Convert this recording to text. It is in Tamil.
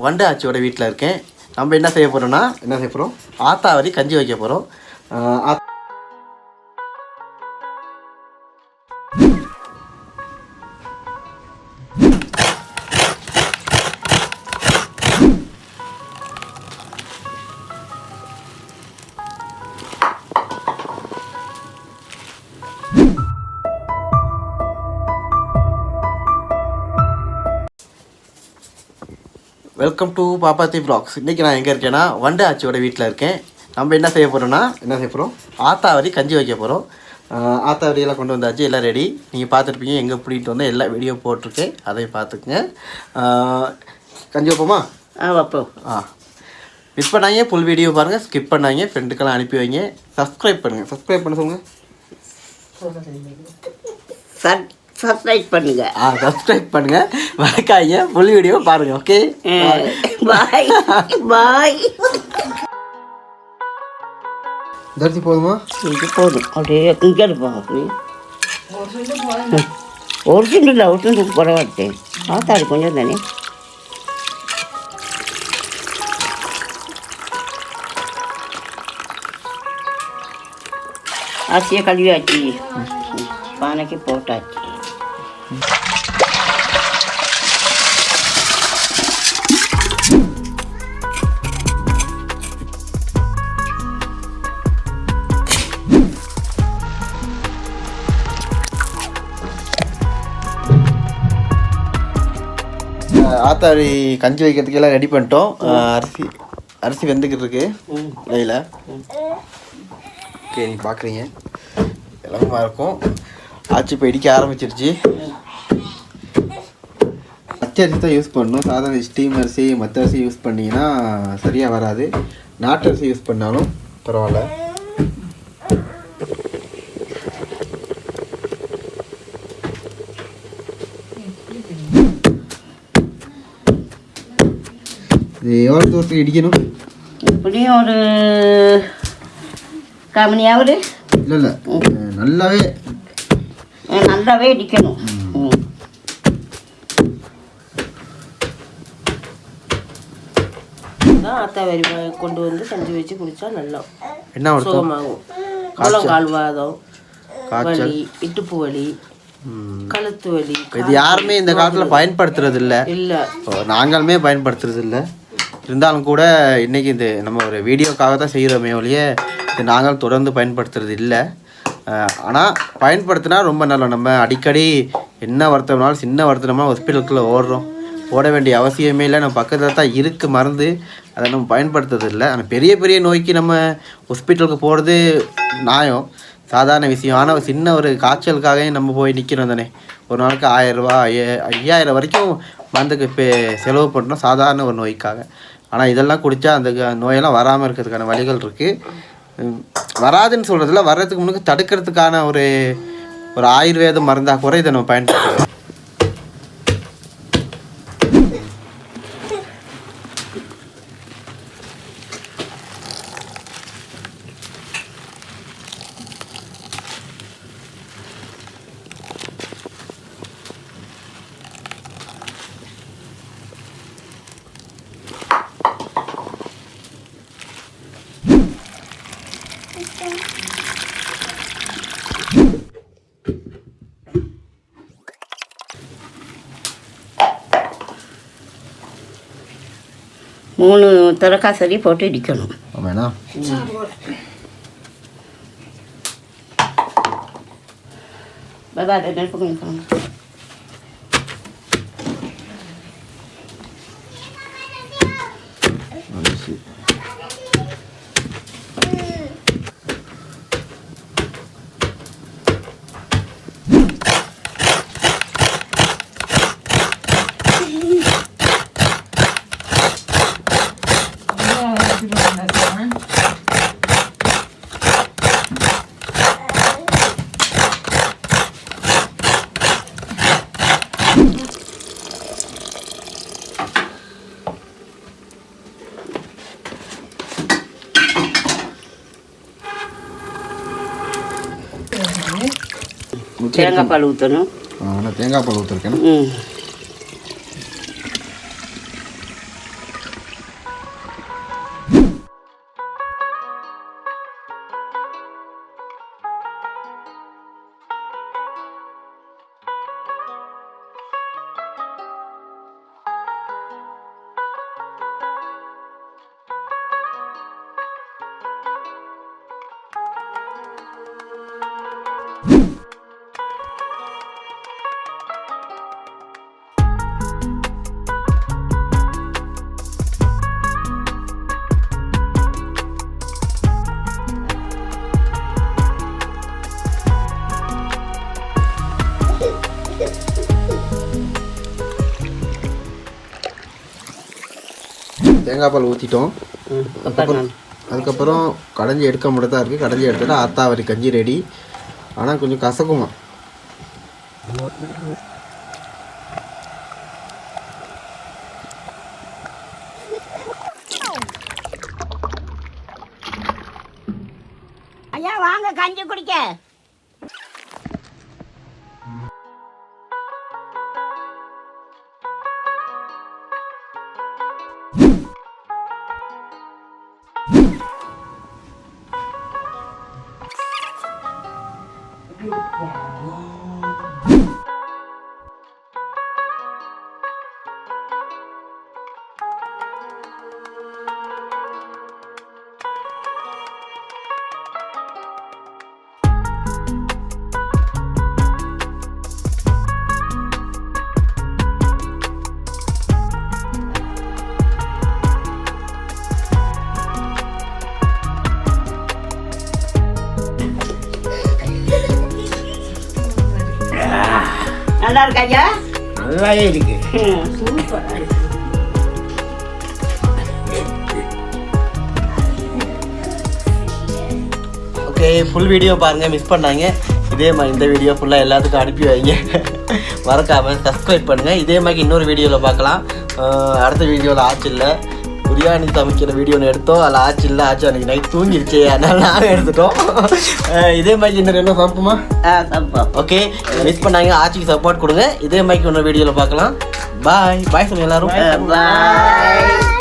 வண்டு ஆச்சியோட வீட்டில் இருக்கேன். நம்ம என்ன செய்ய போகிறோம் ஆத்தாவரி கஞ்சி வைக்க போகிறோம். Welcome to Pappathi vlogs. இன்றைக்கி நான் எங்கே இருக்கேன்னா வண்டு ஆச்சியோட வீட்டில் இருக்கேன். நம்ம என்ன செய்ய போகிறோம் ஆத்தாவரி கஞ்சி வைக்க போகிறோம். ஆத்தாவரியெல்லாம் கொண்டு வந்தாச்சு, எல்லாம் ரெடி. நீங்கள் பார்த்துருப்பீங்க எங்கே பிடிக்கிட்டு வந்தால் எல்லா வீடியோ போட்டிருக்கேன், அதையும் பார்த்துக்குங்க. கஞ்சி வைப்போமா? வைப்போம். மிஸ் பண்ணாங்க, ஃபுல் வீடியோ பாருங்கள், ஸ்கிப் பண்ணாங்க, ஃப்ரெண்டுக்கெல்லாம் அனுப்பி வைங்க. சப்ஸ்கிரைப் பண்ணுங்கள். சப்ஸ்கிரைப் பண்ண சொல்லுங்கள். சப்ஸ்கிரைப் பண்ணுங்க. சப்ஸ்கிரைப் பண்ணுங்க, மறக்காதீங்க, ஃபுல் வீடியோ பாருங்க. ஓகே, பாய் பாய். தரிசி போதுமா? இது போதும். அப்படியே இங்கே இருப்போம். அப்படி ஒரு சிண்டு இல்லை, ஒரு சிண்டு பரவாயில்ல. ஆத்தாடி கொஞ்சம் தானே. அரிசியை கழுவியாச்சு, பானைக்கு போட்டாச்சு. ஆத்தாடி கஞ்சி வைக்கிறதுக்கு எல்லாம் ரெடி பண்ணிட்டோம். அரிசி வெந்துக்கிட்டு இருக்கு கையில். ஓகே, நீங்கள் பார்க்குறீங்க எல்லாமே இருக்கும். ஆச்சி இப்போ இடிக்க ஆரம்பிச்சிருச்சு. பச்சை அரிசி தான் யூஸ் பண்ணணும். சாதாரண ஸ்டீம் அரிசி மற்ற அரிசி யூஸ் பண்ணிங்கன்னா சரியாக வராது. நாட்டு அரிசி யூஸ் பண்ணாலும் பரவாயில்ல. இது எவ்வளோ தூரத்துக்கு இடிக்கணும்? இப்படியும் ஒரு கம்மியாவது இல்லை இல்லை, நல்லாவே இடிக்கணும். ஆத்தாவரி கொண்டு வந்து கஞ்சி வச்சு குடித்தா நல்லா என்ன சுகமாகும். கால்வாதம், வலி, இடுப்பு வலி, கழுத்து வலி, இது யாருமே இந்த காலத்தில் பயன்படுத்துறது இல்லை. நாங்களுமே பயன்படுத்துறது இல்லை. இருந்தாலும் கூட இன்றைக்கி இது நம்ம ஒரு வீடியோக்காக தான் செய்கிறோமே ஒழிய இது நாங்கள் தொடர்ந்து பயன்படுத்துறது இல்லை. ஆனால் பயன்படுத்தினா ரொம்ப நல்லா. நம்ம அடிக்கடி என்ன வருத்தம்னாலும் சின்ன வருத்தம்னா ஹாஸ்பிட்டலுக்குள்ளே ஓட வேண்டிய அவசியமே இல்லை. நம்ம பக்கத்தில் தான் இருக்குது மருந்து, அதை நம்ம பயன்படுத்துறது இல்லை. ஆனால் பெரிய பெரிய நோய்க்கு நம்ம ஹாஸ்பிட்டலுக்கு போகிறது நியாயம், சாதாரண விஷயம். ஆனால் சின்ன ஒரு காய்ச்சலுக்காகவே நம்ம போய் நிற்கிறோம் தானே. ஒரு நாளுக்கு 1000 ரூபா 5000 வரைக்கும் மருந்துக்கு இப்போ செலவு பண்ணுறோம் சாதாரண ஒரு நோய்க்காக. ஆனால் இதெல்லாம் குடித்தா அந்த நோயெல்லாம் வராமல் இருக்கிறதுக்கான வழிகள் இருக்குது. வராதுன்னு சொல்கிறதில்ல, வர்றதுக்கு முன்னுக்கு தடுக்கிறதுக்கான ஒரு ஆயுர்வேத மருந்தாக கூட இதை நம்ம பயன்படுத்துகிறோம். மூணு திறக்காசரி போட்டு இடிக்கணும். ஆமாண்ணா. பாபா அதை நெருப்புக்கு தேங்காய் பால் ஊற்றணும். தேங்காய் பால் ஊற்றிருக்கேன். தேங்காய் பால் ஊற்றிட்டோம். அதுக்கப்புறம் கடைஞ்சி எடுக்க மட்டும் தான் இருக்குது. கடைஞ்சி எடுத்துகிட்டு ஆத்தாவரி கஞ்சி ரெடி. ஆனால் கொஞ்சம் கசக்குமா. ஐயா வாங்க கஞ்சி குடிக்க. நல்லா இருக்கா ஐயா? நல்லாவே இருக்கு. சூப்பரா இருக்கு. ஓகே, ஃபுல் வீடியோ பாருங்கள், மிஸ் பண்ணாங்க. இதே மாதிரி இந்த வீடியோ ஃபுல்லாக எல்லாத்துக்கும் அனுப்பி வைங்க. மறக்காமல் சப்ஸ்கிரைப் பண்ணுங்கள். இதே மாதிரி இன்னொரு வீடியோவில் பார்க்கலாம். அடுத்த வீடியோவில் ஆச்சு இல்லை, பிரியாணி சமைக்கிற வீடியோன்னு எடுத்தோம். அதில் ஆச்சு இல்லை, ஆச்சு அன்றைக்கி நைட் தூங்கிடுச்சு, அதனால் நாங்கள் எடுத்துட்டோம். இதே மாதிரி இன்னொரு என்ன சமைப்போமா? ஓகே, மிஸ் பண்ணாங்க. ஆச்சிக்கு சப்போர்ட் கொடுங்க. இதே மாதிரி இன்னொரு வீடியோவில் பார்க்கலாம். பாய் பாய் சொல்லுங்கள் எல்லாரும். பாய்.